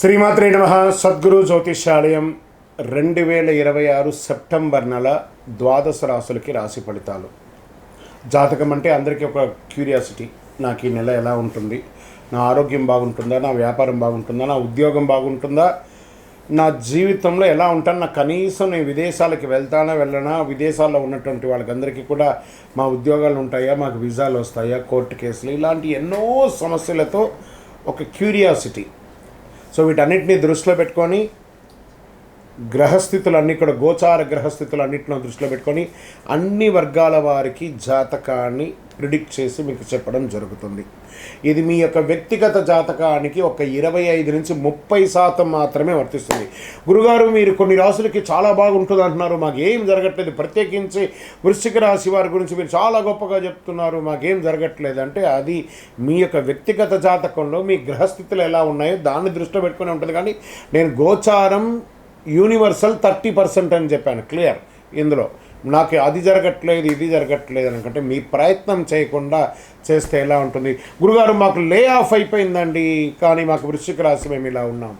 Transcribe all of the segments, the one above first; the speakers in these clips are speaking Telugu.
శ్రీమాత్రే నమః. సద్గురు జ్యోతిష్యాలయం 2026 సెప్టెంబర్ నెల ద్వాదశ రాశులకి రాశి ఫలితాలు. జాతకం అంటే అందరికీ ఒక క్యూరియాసిటీ. నాకు ఈ నెల ఎలా ఉంటుంది, నా ఆరోగ్యం బాగుంటుందా, నా వ్యాపారం బాగుంటుందా, నా ఉద్యోగం బాగుంటుందా, నా జీవితంలో ఎలా ఉంటాను, నాకు కనీసం నేను విదేశాలకి వెళ్ళనా, విదేశాల్లో ఉన్నటువంటి వాళ్ళకందరికీ కూడా మా ఉద్యోగాలు ఉంటాయా, మాకు వీసాలు వస్తాయా, కోర్టు కేసులు, ఇలాంటి ఎన్నో సమస్యలతో ఒక క్యూరియాసిటీ. సో వీటన్నిటిని దృష్టిలో పెట్టుకొని గ్రహస్థితులన్నీ కూడా గోచార గ్రహస్థితులన్నింటిలో దృష్టిలో పెట్టుకొని అన్ని వర్గాల వారికి జాతకాన్ని ప్రిడిక్ట్ చేసి మీకు చెప్పడం జరుగుతుంది. ఇది మీ యొక్క వ్యక్తిగత జాతకానికి ఒక 25 నుంచి 30% మాత్రమే వర్తిస్తుంది. గురుగారు, మీరు కొన్ని రాశులకి చాలా బాగుంటుంది అంటున్నారు, మాకేం జరగట్లేదు, ప్రత్యేకించి వృశ్చిక రాశి వారి గురించి మీరు చాలా గొప్పగా చెప్తున్నారు, మాకేం జరగట్లేదు అంటే అది మీ యొక్క వ్యక్తిగత జాతకంలో మీ గ్రహస్థితులు ఎలా ఉన్నాయో దాన్ని దృష్టిలో పెట్టుకుని ఉంటుంది. కానీ నేను గోచారం యూనివర్సల్ 30% అని చెప్పాను, క్లియర్. ఇందులో నాకు అది జరగట్లేదు ఇది జరగట్లేదు అనుకుంటే మీ ప్రయత్నం చేయకుండా చేస్తే ఎలా ఉంటుంది? గురుగారు, మాకు లే ఆఫ్ అయిపోయిందండి, కానీ మాకు వృశ్చిక రాశి మేము ఇలా ఉన్నాం.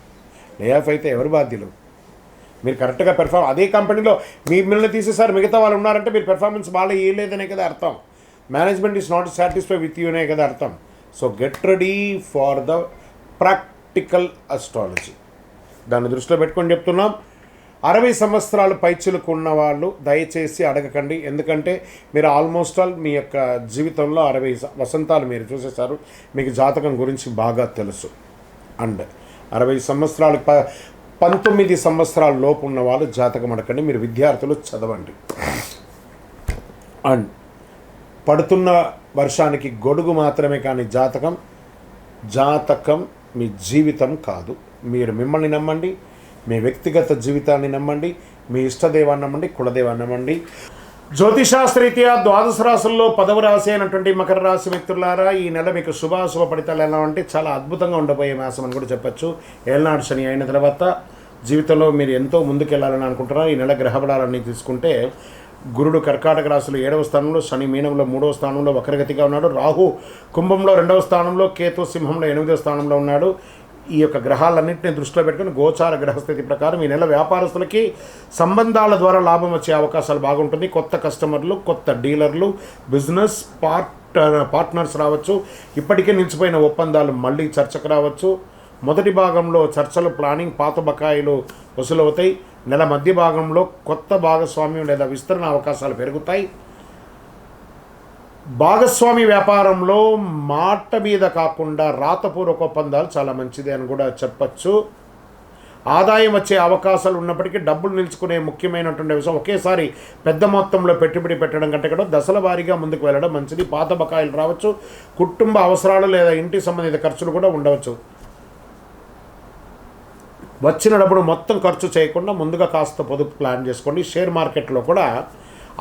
లే ఆఫ్ అయితే ఎవరు బాధ్యులు? మీరు కరెక్ట్గా అదే కంపెనీలో మిమ్మల్ని తీసేసారు, మిగతా వాళ్ళు ఉన్నారంటే మీరు పెర్ఫార్మెన్స్ బాగా ఇవ్వలేదనే కదా అర్థం. Management is not satisfy with you అనే కదా అర్థం. So get ready for the practical astrology. దాన్ని దృష్టిలో పెట్టుకొని చెప్తున్నాం. 60 సంవత్సరాలు పైచులకు ఉన్న వాళ్ళు దయచేసి అడగకండి, ఎందుకంటే మీరు ఆల్మోస్ట్ ఆల్ మీ యొక్క జీవితంలో 60 వసంతాలు మీరు చూసేశారు, మీకు జాతకం గురించి బాగా తెలుసు. అండ్ 60 సంవత్సరాలు 19 సంవత్సరాల లోపు ఉన్న వాళ్ళు జాతకం అడగండి, మీరు విద్యార్థులు చదవండి. అండ్ పడుతున్న వర్షానికి గొడుగు మాత్రమే, కానీ జాతకం మీ జీవితం కాదు. మీరు మిమ్మల్ని నమ్మండి, మీ వ్యక్తిగత జీవితాన్ని నమ్మండి, మీ ఇష్టదేవాన్ని నమ్మండి, కులదేవాన్ని నమ్మండి. జ్యోతిషాస్త్రరీత్యా ద్వాదశ రాశుల్లో 10వ రాశి అయినటువంటి మకర రాశి మిత్రులారా, ఈ నెల మీకు శుభాశుభ ఫలితాలు ఎలా అంటే చాలా అద్భుతంగా ఉండబోయే మాసం అని కూడా చెప్పచ్చు. ఏళ్ళనాడు శని అయిన తర్వాత జీవితంలో మీరు ఎంతో ముందుకెళ్ళాలని అనుకుంటున్నారు. ఈ నెల గ్రహబలాలన్నీ తీసుకుంటే గురుడు కర్కాటక రాశిలో 7వ స్థానంలో, శని మీనంలో 3వ స్థానంలో వక్రగతిగా ఉన్నాడు, రాహు కుంభంలో 2వ స్థానంలో, కేతు సింహంలో 8వ స్థానంలో ఉన్నాడు. ఈ యొక్క గ్రహాలన్నింటినీ దృష్టిలో పెట్టుకుని గోచార గ్రహస్థితి ప్రకారం ఈ నెల వ్యాపారస్తులకి సంబంధాల ద్వారా లాభం వచ్చే అవకాశాలు బాగుంటుంది. కొత్త కస్టమర్లు, కొత్త డీలర్లు, బిజినెస్ పార్ట్నర్స్ రావచ్చు. ఇప్పటికే నిలిచిపోయిన ఒప్పందాలు మళ్ళీ చర్చకు రావచ్చు. మొదటి భాగంలో చర్చలు, ప్లానింగ్, పాత బకాయిలు వసూలవుతాయి. నెల మధ్య భాగంలో కొత్త భాగస్వామ్యం లేదా విస్తరణ అవకాశాలు పెరుగుతాయి. భాగస్వామి వ్యాపారంలో మాట మీద కాకుండా రాతపూర్వక ఒప్పందాలు చాలా మంచిది అని కూడా చెప్పచ్చు. ఆదాయం వచ్చే అవకాశాలు ఉన్నప్పటికీ డబ్బులు నిలుచుకునే ముఖ్యమైనటువంటి విషయం ఒకేసారి పెద్ద మొత్తంలో పెట్టుబడి పెట్టడం కంటే కూడా దశల వారీగా ముందుకు వెళ్ళడం మంచిది. పాత బకాయిలు రావచ్చు, కుటుంబ అవసరాలు లేదా ఇంటి సంబంధిత ఖర్చులు కూడా ఉండవచ్చు. వచ్చిన డబ్బును మొత్తం ఖర్చు చేయకుండా ముందుగా కాస్త పొదుపు ప్లాన్ చేసుకోండి. షేర్ మార్కెట్లో కూడా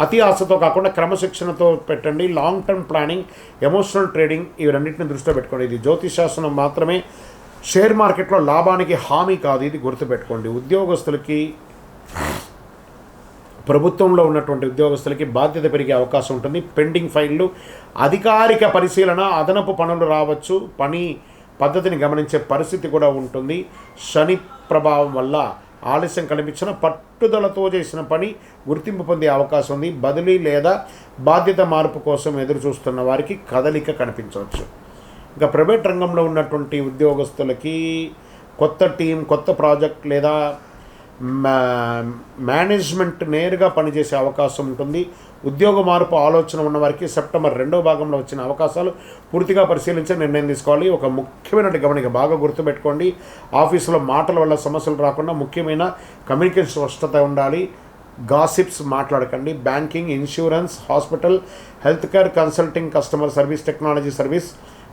అతి ఆశతో కాకుండా క్రమశిక్షణతో పెట్టండి. Long term planning, emotional trading, ఇవి రెండింటిని దృష్టిలో పెట్టుకోండి. ఇది జ్యోతిశాస్త్రం మాత్రమే, షేర్ మార్కెట్లో లాభానికి హామీ కాదు, ఇది గుర్తుపెట్టుకోండి. ఉద్యోగస్తులకి, ప్రభుత్వంలో ఉన్నటువంటి ఉద్యోగస్తులకి బాధ్యత పెరిగే అవకాశం ఉంటుంది. పెండింగ్ ఫైళ్ళు, అధికారిక పరిశీలన, అదనపు పనులు రావచ్చు. పని పద్ధతిని గమనించే పరిస్థితి కూడా ఉంటుంది. శని ప్రభావం వల్ల ఆలస్యం కనిపించిన పట్టుదలతో చేసిన పని గుర్తింపు పొందే అవకాశం ఉంది. బదిలీ లేదా బాధ్యత మార్పు కోసం ఎదురు చూస్తున్న వారికి కదలిక కనిపించవచ్చు. ఇంకా ప్రైవేట్ రంగంలో ఉన్నటువంటి ఉద్యోగస్తులకి కొత్త టీం, కొత్త ప్రాజెక్ట్ లేదా మేనేజ్మెంట్ నేరుగా పనిచేసే అవకాశం ఉంటుంది. ఉద్యోగ మార్పు ఆలోచన ఉన్న వారికి సెప్టెంబర్ 2వ భాగంలో వచ్చిన అవకాశాలు పూర్తిగా పరిశీలించి నిర్ణయం తీసుకోవాలి. ఒక ముఖ్యమైన గమనిక బాగా గుర్తుపెట్టుకోండి. ఆఫీసులో మాటల వల్ల సమస్యలు రాకుండా ముఖ్యమైన కమ్యూనికేషన్ స్పష్టత ఉండాలి. గాసిప్స్ మాట్లాడకండి. Banking, insurance, hospital, health care, consulting, customer service, technology service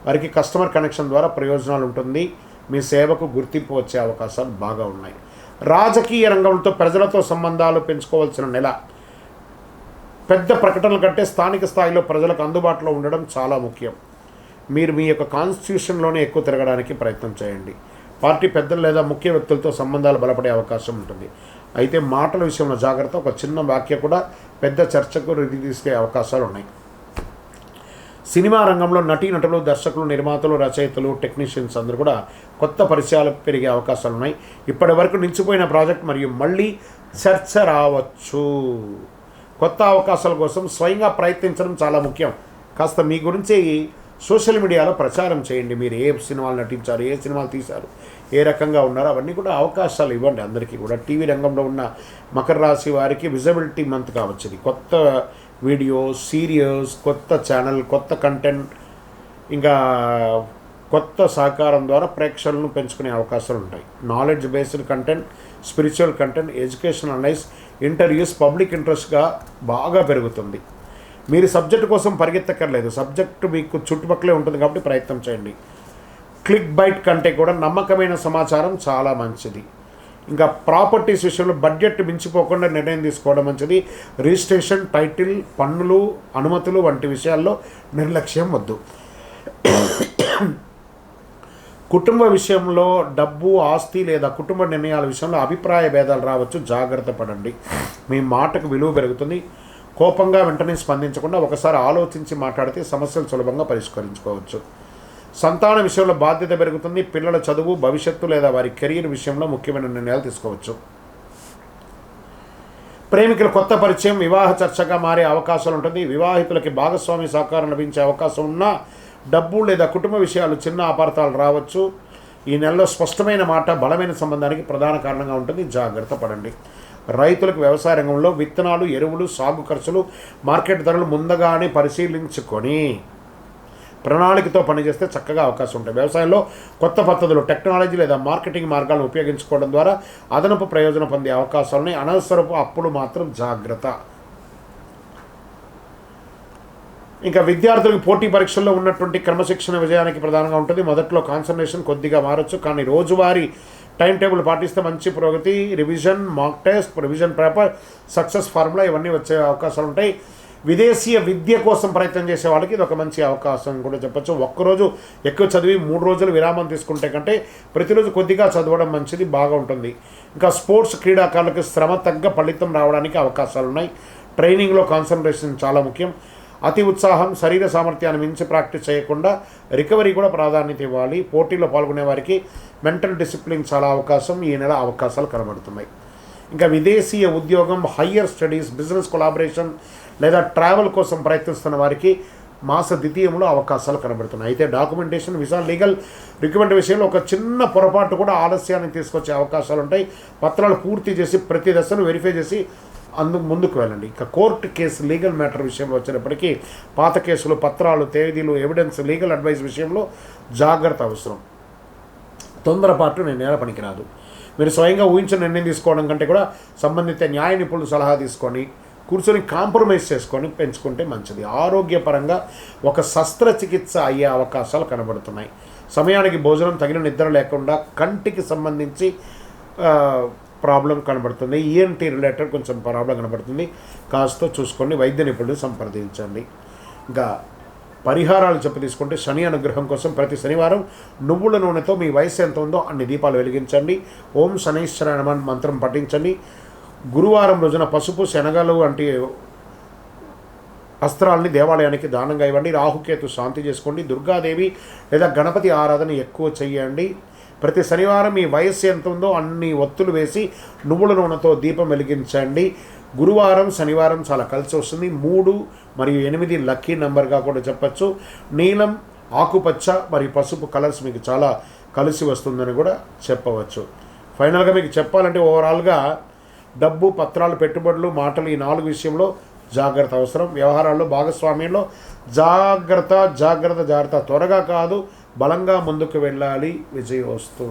వారికి కస్టమర్ కనెక్షన్ ద్వారా ప్రయోజనాలు ఉంటుంది. మీ సేవకు గుర్తింపు వచ్చే అవకాశాలు బాగా ఉన్నాయి. రాజకీయ రంగంతో ప్రజలతో సంబంధాలు పెంచుకోవాల్సిన నెల. పెద్ద ప్రకటనల కంటే స్థానిక స్థాయిలో ప్రజలకు అందుబాటులో ఉండడం చాలా ముఖ్యం. మీరు మీ యొక్క కాన్స్టిట్యూషన్లోనే ఎక్కువ తిరగడానికి ప్రయత్నం చేయండి. పార్టీ పెద్దలు లేదా ముఖ్య వ్యక్తులతో సంబంధాలు బలపడే అవకాశం ఉంటుంది. అయితే మాటల విషయంలో జాగ్రత్త. ఒక చిన్న వాక్య కూడా పెద్ద చర్చకు రుది తీసుకే అవకాశాలు ఉన్నాయి. సినిమా రంగంలో నటీనటులు, దర్శకులు, నిర్మాతలు, రచయితలు, టెక్నీషియన్స్ అందరూ కూడా కొత్త పరిచయాలు పెరిగే అవకాశాలు ఉన్నాయి. ఇప్పటి వరకు నిలిచిపోయిన ప్రాజెక్ట్ మరియు మళ్ళీ చర్చ రావచ్చు. కొత్త అవకాశాల కోసం స్వయంగా ప్రయత్నించడం చాలా ముఖ్యం. కాస్త మీ గురించి సోషల్ మీడియాలో ప్రచారం చేయండి. మీరు ఏ సినిమాలు నటించారు, ఏ సినిమాలు తీశారు, ఏ రకంగా ఉన్నారో అవన్నీ కూడా అవకాశాలు ఇవ్వండి అందరికీ కూడా. టీవీ రంగంలో ఉన్న మకర రాశి వారికి విజిబిలిటీ మంత్ కావచ్చు ఇది. కొత్త వీడియో, సీరియల్స్, కొత్త ఛానల్, కొత్త కంటెంట్, ఇంకా కొత్త సహకారం ద్వారా ప్రేక్షకులను పెంచుకునే అవకాశాలు ఉంటాయి. Knowledge based content, spiritual content, education analyse, interviews, public ఇంట్రెస్ట్గా బాగా పెరుగుతుంది. మీరు సబ్జెక్టు కోసం పరిగెత్తక్కర్లేదు. సబ్జెక్టు మీకు చుట్టుపక్కలే ఉంటుంది కాబట్టి ప్రయత్నం చేయండి. క్లిక్ బైట్ కంటే కూడా నమ్మకమైన సమాచారం చాలా మంచిది. ఇంకా ప్రాపర్టీస్ విషయంలో బడ్జెట్ మించిపోకుండా నిర్ణయం తీసుకోవడం మంచిది. రిజిస్ట్రేషన్, టైటిల్, పన్నులు, అనుమతులు వంటి విషయాల్లో నిర్లక్ష్యం వద్దు. కుటుంబ విషయంలో డబ్బు, ఆస్తి లేదా కుటుంబ నిర్ణయాల విషయంలో అభిప్రాయ భేదాలు రావచ్చు. జాగ్రత్త పడండి. మీ మాటకు విలువ పెరుగుతుంది. కోపంగా వెంటనే స్పందించకుండా ఒకసారి ఆలోచించి మాట్లాడితే సమస్యలు సులభంగా పరిష్కరించుకోవచ్చు. సంతాన విషయంలో బాధ్యత పెరుగుతుంది. పిల్లల చదువు, భవిష్యత్తు లేదా వారి కెరీర్ విషయంలో ముఖ్యమైన నిర్ణయాలు తీసుకోవచ్చు. ప్రేమికుల కొత్త పరిచయం వివాహ చర్చగా మారే అవకాశాలు ఉంటుంది. వివాహితులకి భాగస్వామి సహకారం లభించే అవకాశం ఉన్నా డబ్బు లేదా కుటుంబ విషయాలు చిన్న అపార్థాలు రావచ్చు. ఈ నెలలో స్పష్టమైన మాట బలమైన సంబంధానికి ప్రధాన కారణంగా ఉంటుంది. జాగ్రత్త పడండి. రైతులకు వ్యవసాయ రంగంలో విత్తనాలు, ఎరువులు, సాగు ఖర్చులు, మార్కెట్ ధరలు ముందుగానే పరిశీలించుకొని ప్రణాళికతో పనిచేస్తే చక్కగా అవకాశం ఉంటాయి. వ్యవసాయంలో కొత్త పద్ధతులు, టెక్నాలజీ లేదా మార్కెటింగ్ మార్గాలను ఉపయోగించుకోవడం ద్వారా అదనపు ప్రయోజనం పొందే అవకాశాలని. అనవసరపు అప్పులు మాత్రం జాగ్రత్త. ఇంకా విద్యార్థులకు పోటీ పరీక్షల్లో ఉన్నటువంటి క్రమశిక్షణ విజయానికి ప్రధానంగా ఉంటుంది. మొదట్లో కాన్సన్ట్రేషన్ కొద్దిగా మారచ్చు, కానీ రోజువారీ టైం టేబుల్ పాటిస్తే మంచి పురోగతి. Revision, mock test, revision paper, success formula ఇవన్నీ వచ్చే అవకాశాలు ఉంటాయి. విదేశీయ విద్య కోసం ప్రయత్నం చేసే వాళ్ళకి ఇది ఒక మంచి అవకాశం కూడా చెప్పచ్చు. ఒక్కరోజు ఎక్కువ చదివి 3 రోజులు విరామం తీసుకుంటే కంటే ప్రతిరోజు కొద్దిగా చదవడం మంచిది, బాగా ఉంటుంది. ఇంకా స్పోర్ట్స్, క్రీడాకారులకు శ్రమ తగ్గ ఫలితం రావడానికి అవకాశాలు ఉన్నాయి. ట్రైనింగ్లో కాన్సన్ట్రేషన్ చాలా ముఖ్యం. అతి ఉత్సాహం, శరీర సామర్థ్యాన్ని మించి ప్రాక్టీస్ చేయకుండా రికవరీ కూడా ప్రాధాన్యత ఇవ్వాలి. పోటీలో పాల్గొనే వారికి మెంటల్ డిసిప్లిన్ చాలా అవకాశం. ఈ నెల అవకాశాలు కనబడుతున్నాయి. ఇంకా విదేశీయ ఉద్యోగం, హయ్యర్ స్టడీస్, బిజినెస్ కొలాబరేషన్ లేదా ట్రావెల్ కోసం ప్రయత్నిస్తున్న వారికి మాస ద్వితీయంలో అవకాశాలు కనబడుతున్నాయి. అయితే డాక్యుమెంటేషన్, వీసా, లీగల్ రిక్రూట్మెంట్ విషయంలో ఒక చిన్న పొరపాటు కూడా ఆలస్యాన్ని తీసుకొచ్చే అవకాశాలు ఉంటాయి. పత్రాలు పూర్తి చేసి ప్రతి దశను వెరిఫై చేసి ముందుకు వెళ్ళండి. ఇక కోర్టు కేసు, లీగల్ మ్యాటర్ విషయంలో వచ్చేటప్పటికీ పాత కేసులు, పత్రాలు, తేదీలు, ఎవిడెన్స్, లీగల్ అడ్వైస్ విషయంలో జాగ్రత్త అవసరం. తొందరపాటు నిర్ణయాల పనికిరాదు. మీరు స్వయంగా ఊహించిన నిర్ణయం తీసుకోవడం కంటే కూడా సంబంధిత న్యాయ నిపుణులు సలహా తీసుకొని కూర్చొని కాంప్రమైజ్ చేసుకొని పెంచుకుంటే మంచిది. ఆరోగ్యపరంగా ఒక శస్త్రచికిత్స అయ్యే అవకాశాలు కనబడుతున్నాయి. సమయానికి భోజనం, తగిన నిద్ర లేకుండా కంటికి సంబంధించి ప్రాబ్లం కనబడుతుంది. ఈఎన్టీ రిలేటెడ్ కొంచెం ప్రాబ్లం కనబడుతుంది. కాస్త చూసుకోండి, వైద్య నిపుణులు సంప్రదించండి. ఇంకా పరిహారాలు చెప్పి తీసుకుంటే శని అనుగ్రహం కోసం ప్రతి శనివారం నువ్వుల నూనెతో మీ వయసు ఎంత ఉందో అన్ని దీపాలు వెలిగించండి. ఓం శనైశ్వర నమః మంత్రం పఠించండి. గురువారం రోజున పసుపు, శనగలు వంటి అస్త్రాలని దేవాలయానికి దానంగా ఇవ్వండి. రాహుకేతు శాంతి చేసుకోండి. దుర్గాదేవి లేదా గణపతి ఆరాధన ఎక్కువ చేయండి. ప్రతి శనివారం మీ వయస్సు ఎంత ఉందో అన్ని ఒత్తులు వేసి నువ్వుల నూనెతో దీపం వెలిగించండి. గురువారం, శనివారం చాలా కలిసి వస్తుంది. 3 మరియు 8 లక్కీ నెంబర్గా కూడా చెప్పచ్చు. నీలం, ఆకుపచ్చ మరియు పసుపు కలర్స్ మీకు చాలా కలిసి వస్తుందని కూడా చెప్పవచ్చు. ఫైనల్గా మీకు చెప్పాలంటే ఓవరాల్గా డబ్బు, పత్రాలు, పెట్టుబడులు, మాటలు ఈ 4 విషయంలో జాగ్రత్త అవసరం. వ్యవహారాల్లో భాగస్వామ్యంలో జాగ్రత్త. త్వరగా కాదు, బలంగా ముందుకు వెళ్ళాలి. విజయోస్తు.